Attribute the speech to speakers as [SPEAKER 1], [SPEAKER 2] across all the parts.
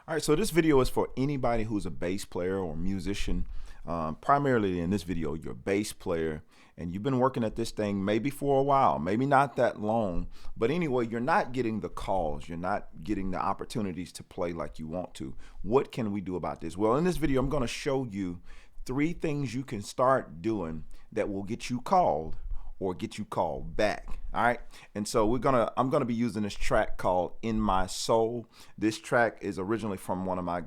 [SPEAKER 1] All right, so this video is for anybody who's a bass player or musician. Primarily in this video, you're a bass player and you've been working at this thing maybe for a while, maybe not that long, but anyway, you're not getting the calls, you're not getting the opportunities to play like you want to. What can we do about this? Well, in this video, I'm going to show you 3 things you can start doing that will get you called or get you called back. All right, and so I'm gonna be using this track called "In My Soul." This track is originally from one of my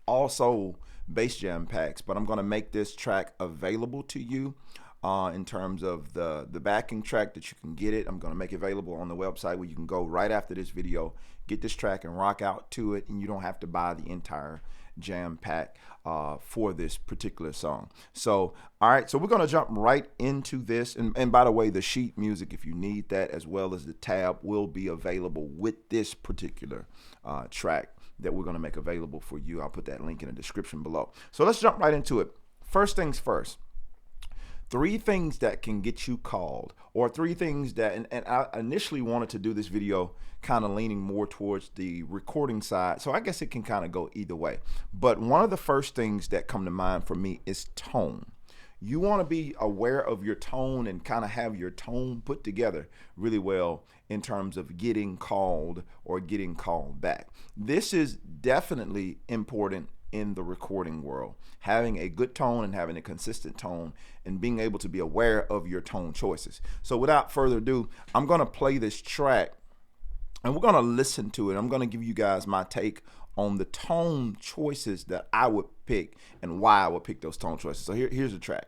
[SPEAKER 1] all soul bass jam packs, but I'm gonna make this track available to you in terms of the backing track that you can get it. I'm gonna make it available on the website where you can go right after this video, get this track and rock out to it, and you don't have to buy the entire jam pack for this particular song. So all right, so we're going to jump right into this, and by the way, the sheet music, if you need that, as well as the tab, will be available with this particular track that we're going to make available for you. I'll put that link in the description below. So let's jump right into it. First things first, 3 things that can get you called, or 3 things that, and I initially wanted to do this video kind of leaning more towards the recording side, so I guess it can kind of go either way. But one of the first things that come to mind for me is tone. You want to be aware of your tone and kind of have your tone put together really well in terms of getting called or getting called back. This is definitely important in the recording world, having a good tone and having a consistent tone and being able to be aware of your tone choices. So without further ado, I'm going to play this track and we're going to listen to it. I'm going to give you guys my take on the tone choices that I would pick and why I would pick those tone choices. So here's the track.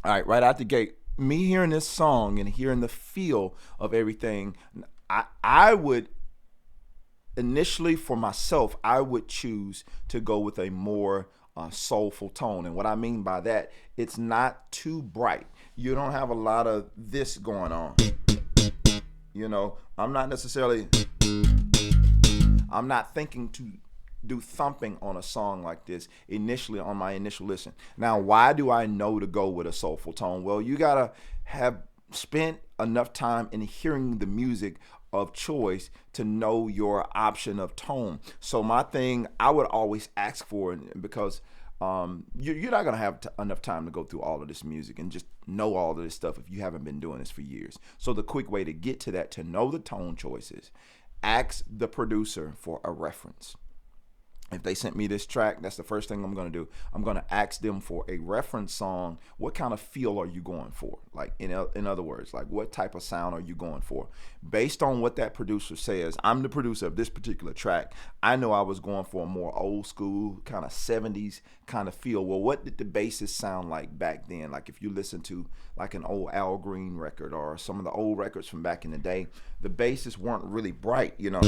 [SPEAKER 1] All right, right out the gate, me hearing this song and hearing the feel of everything, I would initially, for myself, I would choose to go with a more soulful tone. And what I mean by that, it's not too bright. You don't have a lot of this going on. You know, I'm not thinking to do thumping on a song like this initially on my initial listen. Now, why do I know to go with a soulful tone? Well, you gotta have spent enough time in hearing the music of choice to know your option of tone. So my thing, I would always ask for it, because you're not gonna have enough time to go through all of this music and just know all of this stuff if you haven't been doing this for years. So the quick way to get to that, to know the tone choices, ask the producer for a reference. If they sent me this track, that's the first thing I'm going to do. I'm going to ask them for a reference song. What kind of feel are you going for? Like, in other words, like, what type of sound are you going for? Based on what that producer says, I'm the producer of this particular track. I know I was going for a more old school kind of 70s kind of feel. Well, what did the basses sound like back then? Like, if you listen to like an old Al Green record or some of the old records from back in the day, the basses weren't really bright, you know.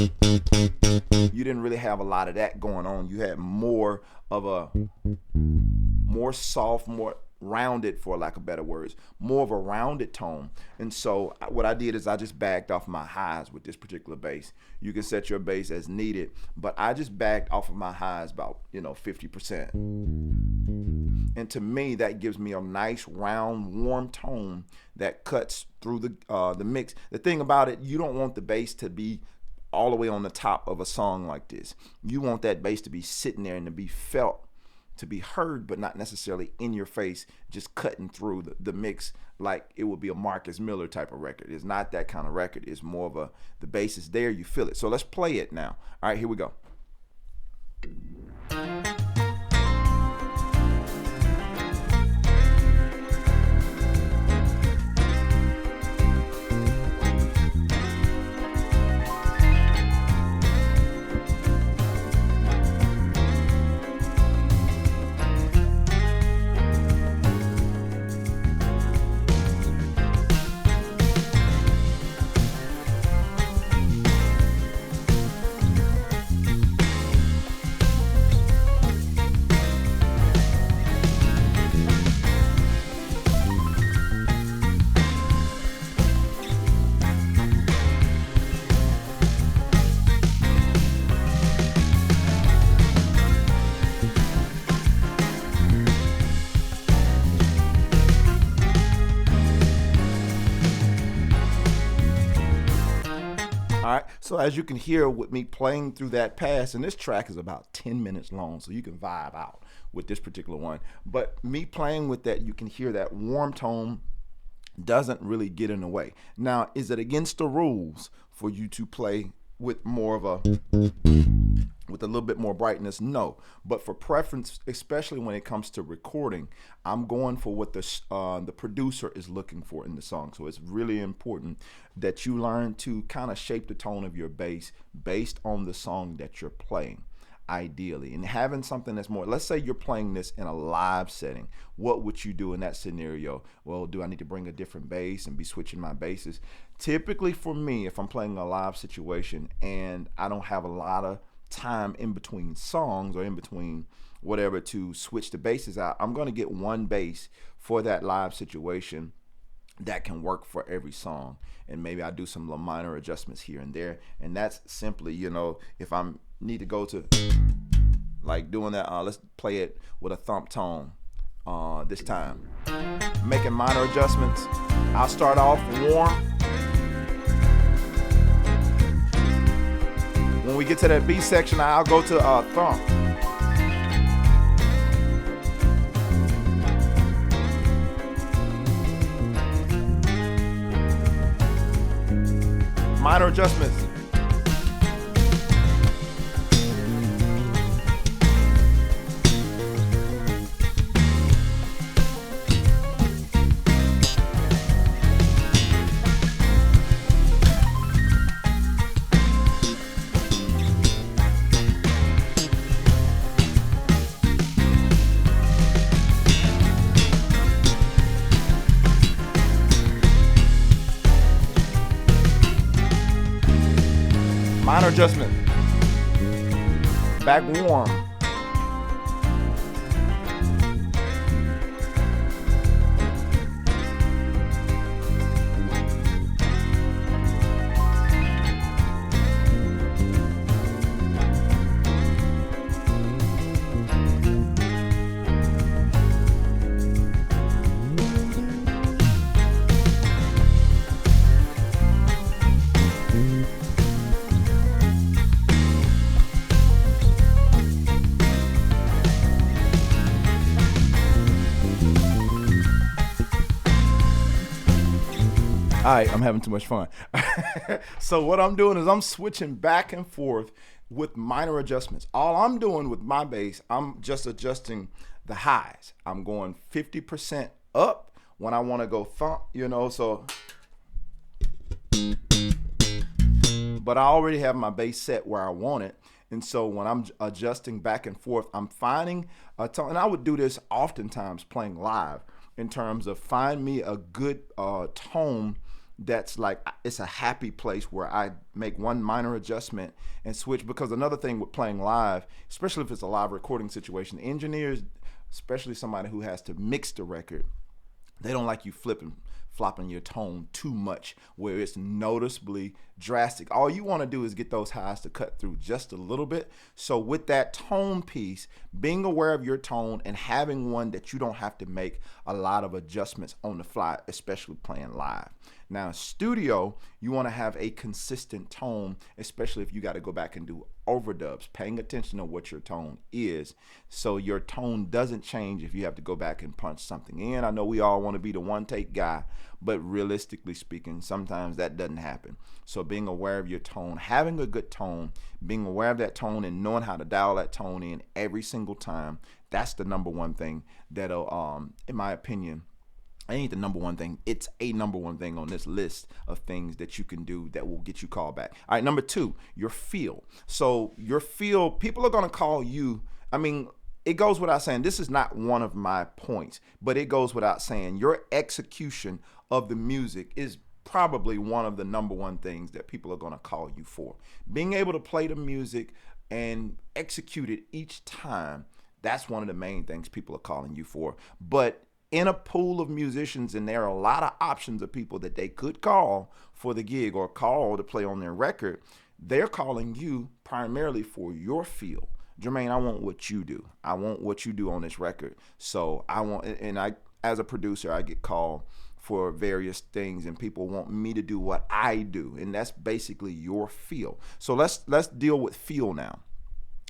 [SPEAKER 1] You didn't really have a lot of that going on. You had more of a more soft, more rounded, for lack of better words, more of a rounded tone. And so what I did is I just backed off my highs with this particular bass. You can set your bass as needed, but I just backed off of my highs about 50%. And to me, that gives me a nice round warm tone that cuts through the mix. The thing about it, you don't want the bass to be all the way on the top of a song like this. You want that bass to be sitting there and to be felt, to be heard, but not necessarily in your face, just cutting through the mix like it would be a Marcus Miller type of record. It's not that kind of record. It's more of the bass is there, you feel it. So let's play it now. All right, here we go. right. So as you can hear with me playing through that pass, and this track is about 10 minutes long, so you can vibe out with this particular one. But me playing with that, you can hear that warm tone doesn't really get in the way. Now, is it against the rules for you to play with more of a with a little bit more brightness? No, but for preference, especially when it comes to recording, I'm going for what the producer is looking for in the song. So it's really important that you learn to kind of shape the tone of your bass based on the song that you're playing, ideally. And having something that's more, let's say you're playing this in a live setting, what would you do in that scenario? Well, do I need to bring a different bass and be switching my basses? Typically for me, if I'm playing a live situation and I don't have a lot of time in between songs or in between whatever to switch the basses out, I'm going to get one bass for that live situation that can work for every song. And maybe I do some little minor adjustments here and there. And that's simply, if I need to go to like doing that, let's play it with a thump tone this time. Making minor adjustments. I'll start off warm. When we get to that B section, I'll go to thump. Minor adjustments. Minor adjustment. Back warm. All right, I'm having too much fun. So what I'm doing is I'm switching back and forth with minor adjustments. All I'm doing with my bass, I'm just adjusting the highs. I'm going 50% up when I want to go thump, so. But I already have my bass set where I want it. And so when I'm adjusting back and forth, I'm finding a tone. And I would do this oftentimes playing live in terms of find me a good tone that's like, it's a happy place where I make one minor adjustment and switch. Because another thing with playing live, especially if it's a live recording situation, engineers, especially somebody who has to mix the record, they don't like you flopping your tone too much where it's noticeably drastic. All you want to do is get those highs to cut through just a little bit. So with that tone piece, being aware of your tone and having one that you don't have to make a lot of adjustments on the fly, especially playing live. Now, studio, you want to have a consistent tone, especially if you got to go back and do overdubs, paying attention to what your tone is so your tone doesn't change if you have to go back and punch something in. I know we all want to be the one take guy, but realistically speaking, sometimes that doesn't happen. So being aware of your tone, having a good tone, being aware of that tone and knowing how to dial that tone in every single time, that's the number one thing that'll, in my opinion, it ain't the number one thing. It's a number one thing on this list of things that you can do that will get you called back. All right, number two, your feel. So your feel, people are going to call you, it goes without saying, this is not one of my points, but it goes without saying, your execution of the music is probably one of the number one things that people are going to call you for. Being able to play the music and execute it each time, that's one of the main things people are calling you for. But in a pool of musicians, and there are a lot of options of people that they could call for the gig or call to play on their record, they're calling you primarily for your feel. Jermaine, I want what you do. I want what you do on this record. So I want, and I, as a producer, I get called for various things, and people want me to do what I do, and that's basically your feel. So let's deal with feel now.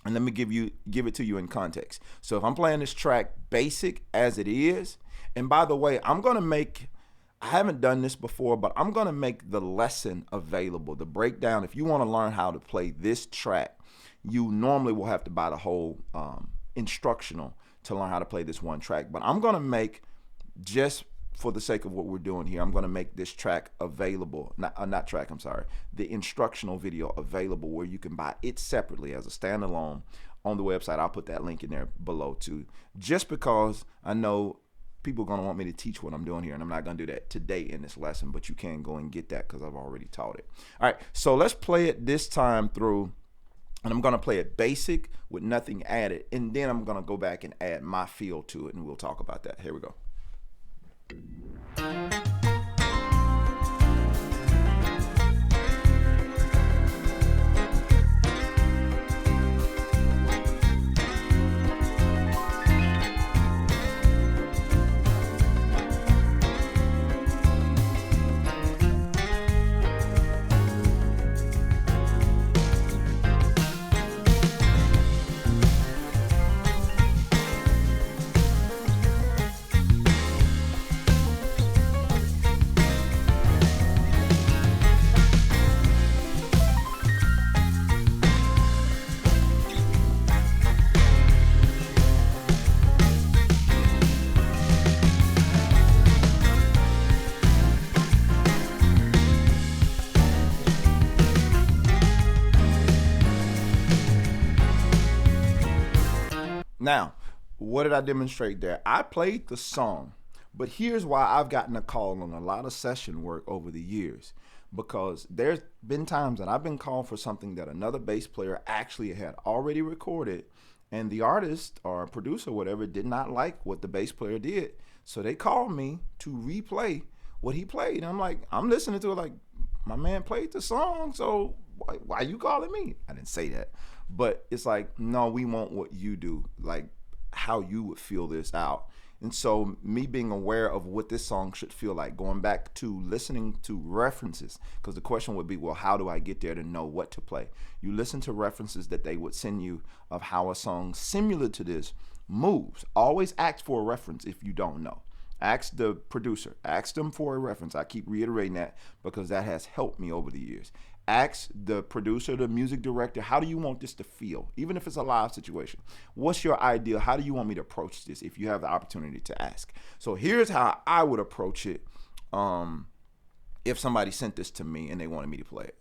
[SPEAKER 1] And let me give it to you in context. So if I'm playing this track basic as it is, and by the way, I haven't done this before, but I'm gonna make the lesson available, the breakdown. If you want to learn how to play this track, you normally will have to buy the whole instructional to learn how to play this one track. But I'm gonna make, just for the sake of what we're doing here, I'm gonna make this track available, the instructional video available where you can buy it separately as a standalone on the website. I'll put that link in there below too, just because I know people are going to want me to teach what I'm doing here, and I'm not going to do that today in this lesson, but you can go and get that because I've already taught it. All right, so let's play it this time through, and I'm going to play it basic with nothing added, and then I'm going to go back and add my feel to it, and we'll talk about that. Here we go. Now, what did I demonstrate there? I played the song, but here's why I've gotten a call on a lot of session work over the years, because there's been times that I've been called for something that another bass player actually had already recorded, and the artist or producer or whatever did not like what the bass player did. So they called me to replay what he played. And I'm like, I'm listening to it like, my man played the song, so why you calling me? I didn't say that. But it's like, no, we want what you do, like how you would feel this out. And so me being aware of what this song should feel like, going back to listening to references, because the question would be, well, how do I get there to know what to play? You listen to references that they would send you of how a song similar to this moves. Always ask for a reference if you don't know. Ask the producer, ask them for a reference. I keep reiterating that because that has helped me over the years. Ask the producer, the music director, how do you want this to feel? Even if it's a live situation. What's your idea? How do you want me to approach this if you have the opportunity to ask? So here's how I would approach it if somebody sent this to me and they wanted me to play it.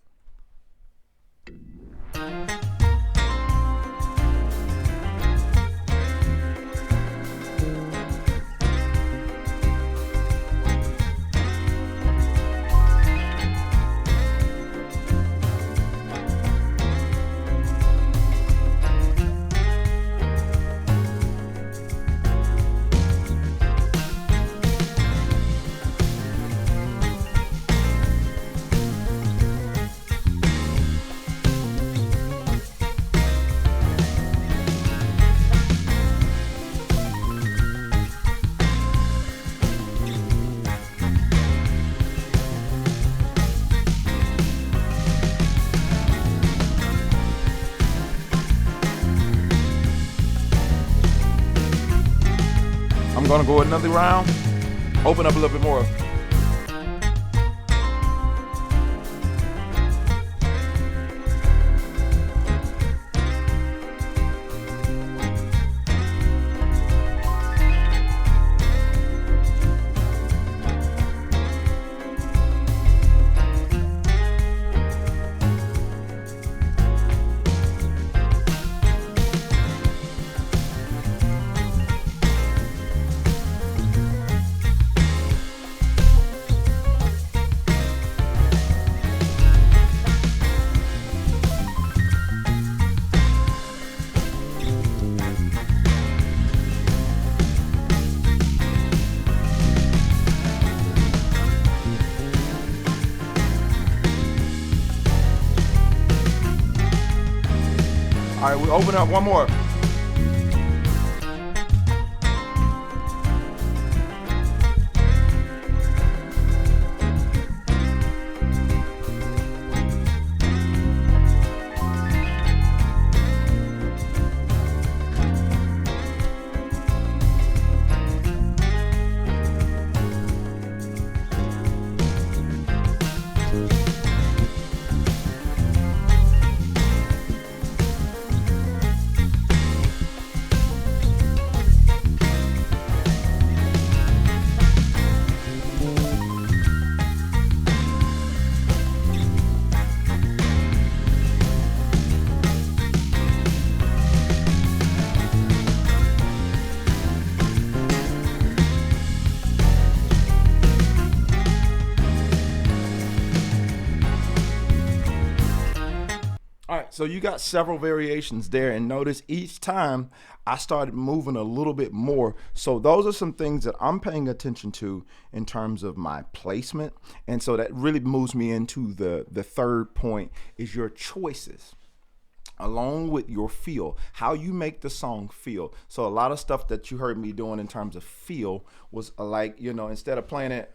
[SPEAKER 1] I'm gonna go another round, open up a little bit more. All right, we open up one more. All right, so you got several variations there, and notice each time I started moving a little bit more. So those are some things that I'm paying attention to in terms of my placement, and so that really moves me into the third point is your choices along with your feel, how you make the song feel. So a lot of stuff that you heard me doing in terms of feel was like, instead of playing it,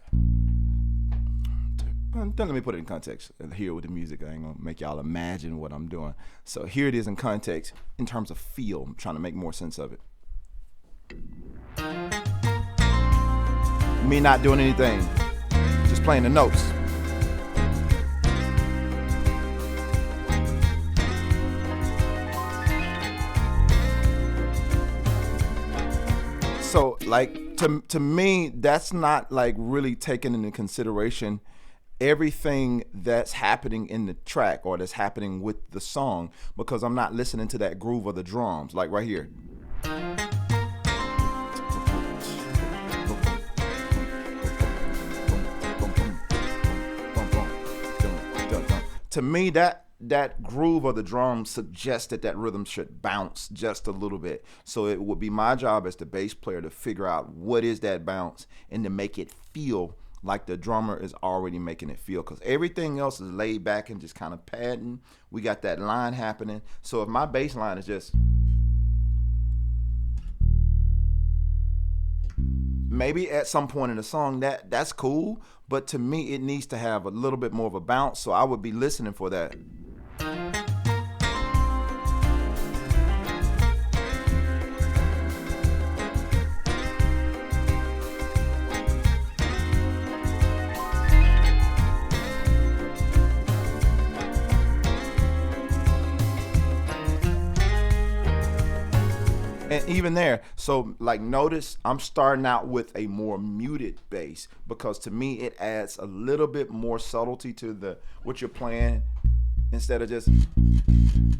[SPEAKER 1] let me put it in context here with the music. I ain't gonna make y'all imagine what I'm doing. So here it is in context in terms of feel. I'm trying to make more sense of it. Me not doing anything, just playing the notes. So like to me, that's not like really taking into consideration everything that's happening in the track or that's happening with the song, because I'm not listening to that groove of the drums, like right here. To me, that groove of the drum suggests that rhythm should bounce just a little bit. So it would be my job as the bass player to figure out what is that bounce and to make it feel like the drummer is already making it feel, because everything else is laid back and just kind of padding. We got that line happening. So if my bass line is just maybe at some point in the song, that's cool, but to me it needs to have a little bit more of a bounce, so I would be listening for that. And even there, so like notice I'm starting out with a more muted bass, because to me it adds a little bit more subtlety to what you're playing, instead of just,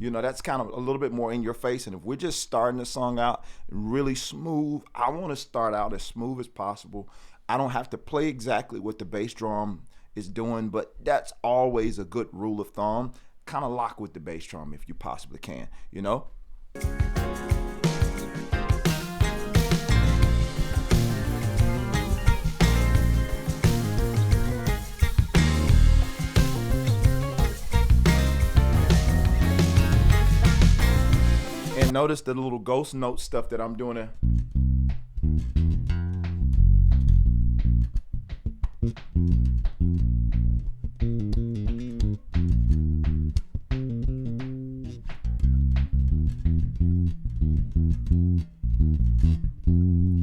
[SPEAKER 1] that's kind of a little bit more in your face. And if we're just starting the song out really smooth, I want to start out as smooth as possible. I don't have to play exactly what the bass drum is doing, but that's always a good rule of thumb. Kind of lock with the bass drum if you possibly can, And notice the little ghost note stuff that I'm doing there.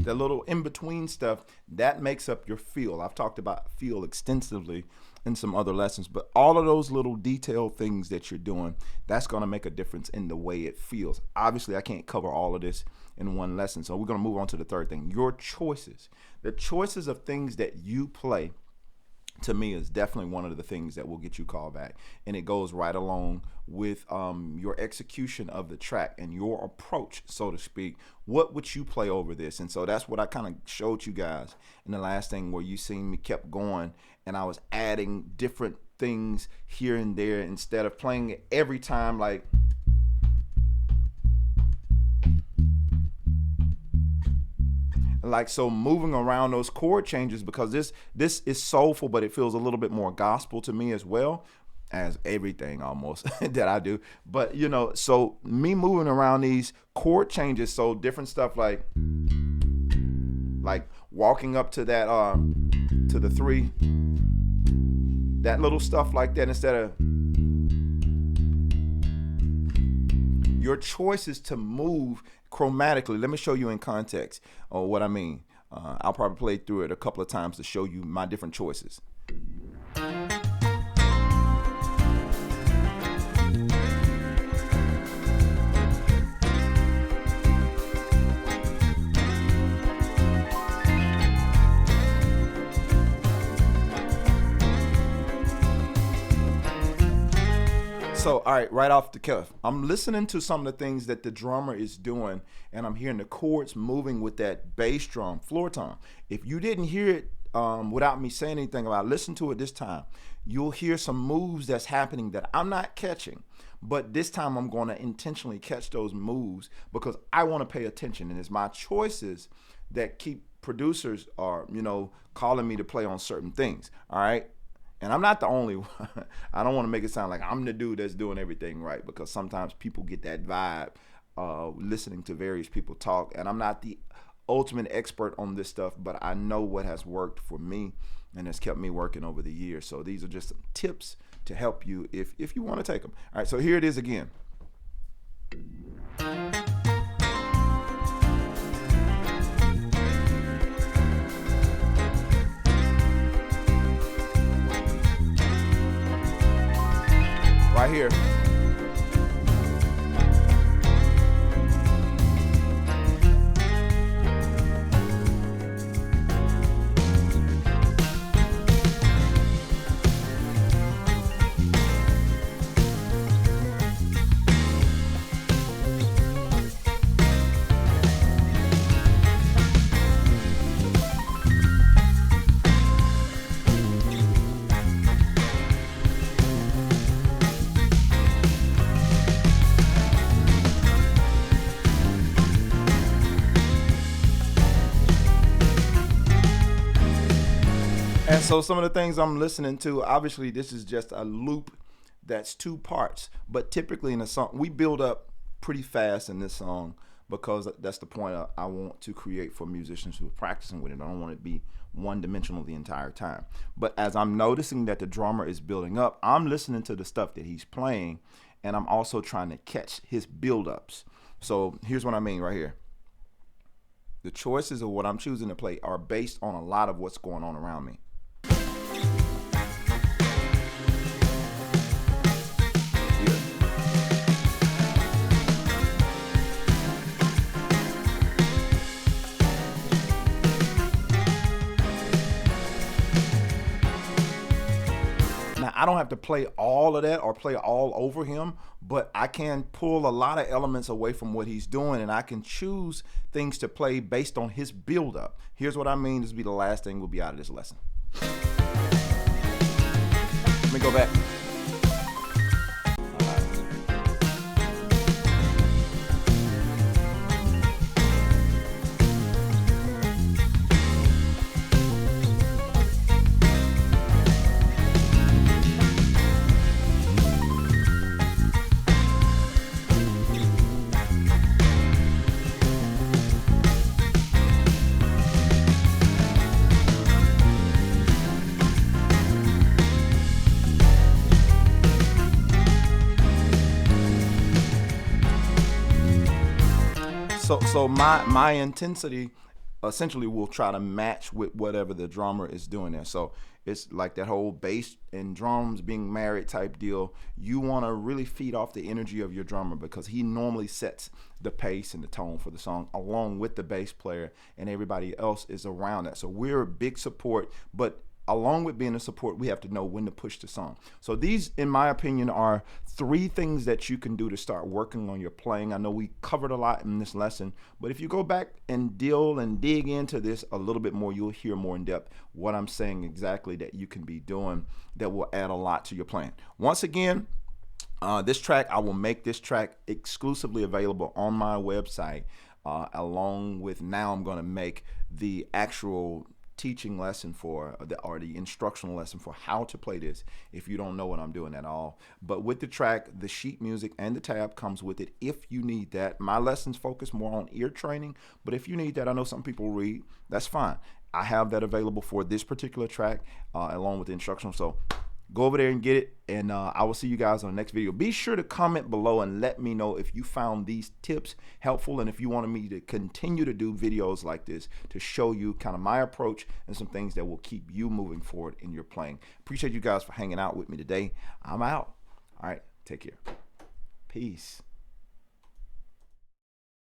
[SPEAKER 1] The little in-between stuff, that makes up your feel. I've talked about feel extensively in some other lessons, but all of those little detailed things that you're doing, that's going to make a difference in the way it feels. Obviously, I can't cover all of this in one lesson, so we're going to move on to the third thing. Your choices. The choices of things that you play, to me, is definitely one of the things that will get you called back. And it goes right along with your execution of the track and your approach, so to speak. What would you play over this? And so that's what I kind of showed you guys in the last thing, where you seen me kept going and I was adding different things here and there instead of playing it every time like so, moving around those chord changes, because this is soulful, but it feels a little bit more gospel to me as well, as everything almost that I do. But so me moving around these chord changes, so different stuff like walking up to that to the 3, that little stuff like that, instead of your choices to move chromatically. Let me show you in context what I mean. I'll probably play through it a couple of times to show you my different choices. So, all right, right off the cuff, I'm listening to some of the things that the drummer is doing, and I'm hearing the chords moving with that bass drum floor tom. If you didn't hear it without me saying anything about it, listen to it this time. you'll hear some moves that's happening that I'm not catching. But this time I'm going to intentionally catch those moves because I want to pay attention. And it's my choices that keep producers are, calling me to play on certain things. All right. And I'm not the only one. I don't want to make it sound like I'm the dude that's doing everything right, because sometimes people get that vibe listening to various people talk. And I'm not the ultimate expert on this stuff, but I know what has worked for me and has kept me working over the years. So these are just some tips to help you if you want to take them. All right, so here it is again. Right here. And so some of the things I'm listening to, obviously this is just a loop that's 2 parts, but typically in a song, we build up pretty fast in this song because that's the point I want to create for musicians who are practicing with it. I don't want it to be one-dimensional the entire time. But as I'm noticing that the drummer is building up, I'm listening to the stuff that he's playing, and I'm also trying to catch his build-ups. So here's what I mean right here. The choices of what I'm choosing to play are based on a lot of what's going on around me. I don't have to play all of that or play all over him, but I can pull a lot of elements away from what he's doing, and I can choose things to play based on his build-up. Here's what I mean. This will be the last thing we'll be out of this lesson. Let me go back. So my intensity essentially will try to match with whatever the drummer is doing there. So it's like that whole bass and drums being married type deal. You want to really feed off the energy of your drummer because he normally sets the pace and the tone for the song along with the bass player, and everybody else is around that. So we're a big support, but along with being a support, we have to know when to push the song. So these, in my opinion, are 3 things that you can do to start working on your playing. I know we covered a lot in this lesson, but if you go back and dig into this a little bit more, you'll hear more in depth what I'm saying exactly that you can be doing that will add a lot to your playing. Once again, this track, I will make this track exclusively available on my website, along with now I'm going to make the actual teaching lesson or the instructional lesson for how to play this if you don't know what I'm doing at all. But with the track, the sheet music and the tab comes with it if you need that. My lessons focus more on ear training, but if you need that, I know some people read, that's fine. I have that available for this particular track along with the instructional. So go over there and get it, and I will see you guys on the next video. Be sure to comment below and let me know if you found these tips helpful and if you wanted me to continue to do videos like this to show you kind of my approach and some things that will keep you moving forward in your playing. Appreciate you guys for hanging out with me today. I'm out. All right, take care. Peace.